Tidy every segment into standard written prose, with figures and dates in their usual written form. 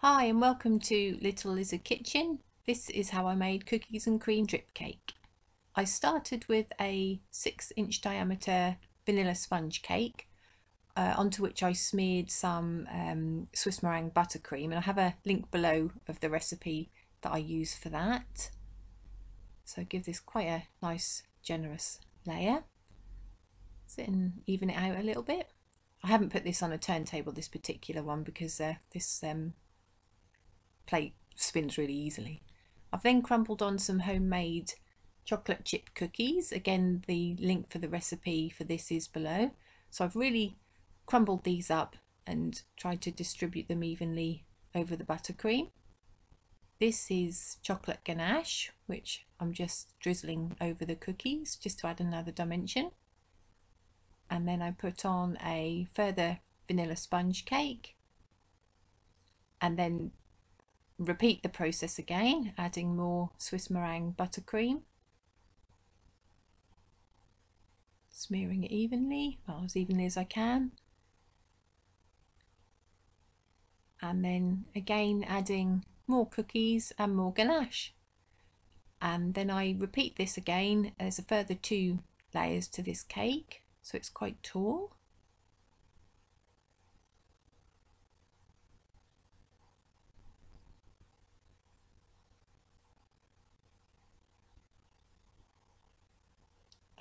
Hi and welcome to Little Lizard Kitchen. This is how I made cookies and cream drip cake. I started with a 6-inch diameter vanilla sponge cake onto which I smeared some Swiss meringue buttercream, and I have a link below of the recipe that I use for that. So give this quite a nice generous layer. Sit and even it out a little bit. I haven't put this on a turntable, this particular one, because this plate spins really easily. I've then crumbled on some homemade chocolate chip cookies. Again, the link for the recipe for this is below. So I've really crumbled these up and tried to distribute them evenly over the buttercream. This is chocolate ganache, which I'm just drizzling over the cookies just to add another dimension. And then I put on a further vanilla sponge cake, and then repeat the process again, adding more Swiss meringue buttercream, smearing it evenly, well, as evenly as I can, and then again adding more cookies and more ganache. And then I repeat this again. There's a further 2 layers to this cake, so it's quite tall.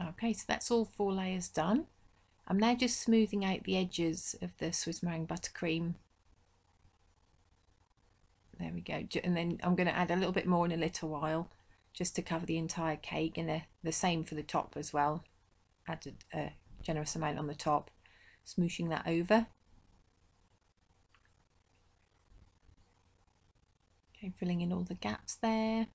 Okay, so that's all 4 layers done. I'm now just smoothing out the edges of the Swiss meringue buttercream. There we go. And then I'm going to add a little bit more in a little while, just to cover the entire cake, and the same for the top as well. Added a generous amount on the top, smooshing that over. Okay, filling in all the gaps there.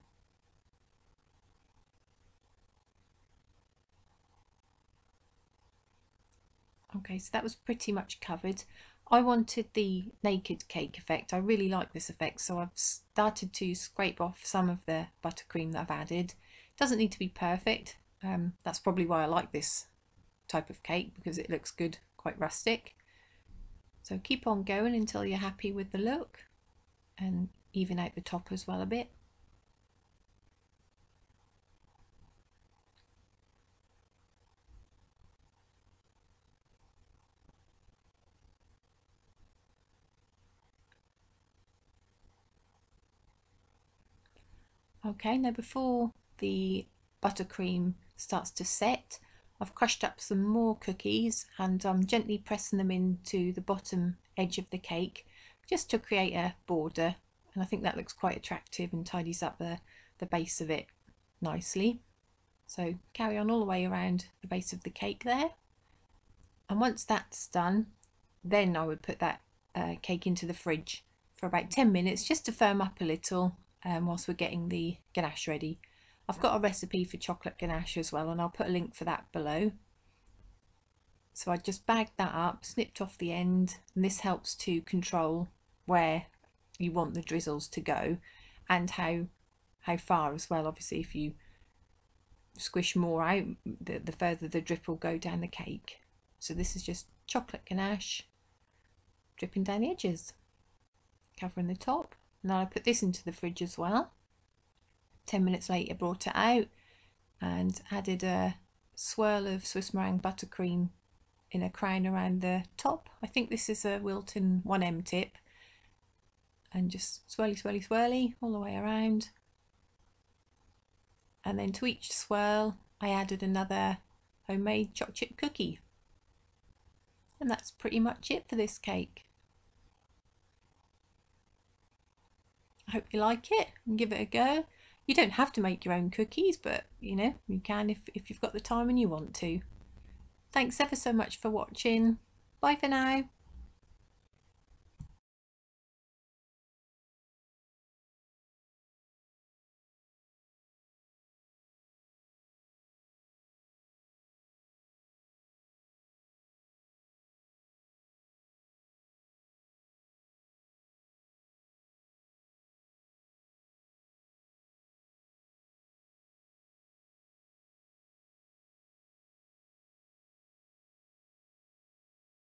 Okay, so that was pretty much covered. I wanted the naked cake effect. I really like this effect, so I've started to scrape off some of the buttercream that I've added. It doesn't need to be perfect. That's probably why I like this type of cake, because it looks good, quite rustic. So keep on going until you're happy with the look, and even out the top as well a bit. Okay, now before the buttercream starts to set, I've crushed up some more cookies, and I'm gently pressing them into the bottom edge of the cake just to create a border, and I think that looks quite attractive and tidies up the base of it nicely. So carry on all the way around the base of the cake there, and once that's done, then I would put that cake into the fridge for about 10 minutes just to firm up a little whilst we're getting the ganache ready. I've got a recipe for chocolate ganache as well, and I'll put a link for that below. So I just bagged that up, snipped off the end, and this helps to control where you want the drizzles to go and how far as well. Obviously, if you squish more out, the further the drip will go down the cake. So this is just chocolate ganache dripping down the edges, covering the top. Now I put this into the fridge as well. 10 minutes later, brought it out and added a swirl of Swiss meringue buttercream in a crown around the top. I think this is a Wilton 1M tip, and just swirly, swirly, swirly all the way around. And then to each swirl, I added another homemade choc chip cookie. And that's pretty much it for this cake. I hope you like it and give it a go. You don't have to make your own cookies, but you know, you can if you've got the time and you want to. Thanks ever so much for watching. Bye for now.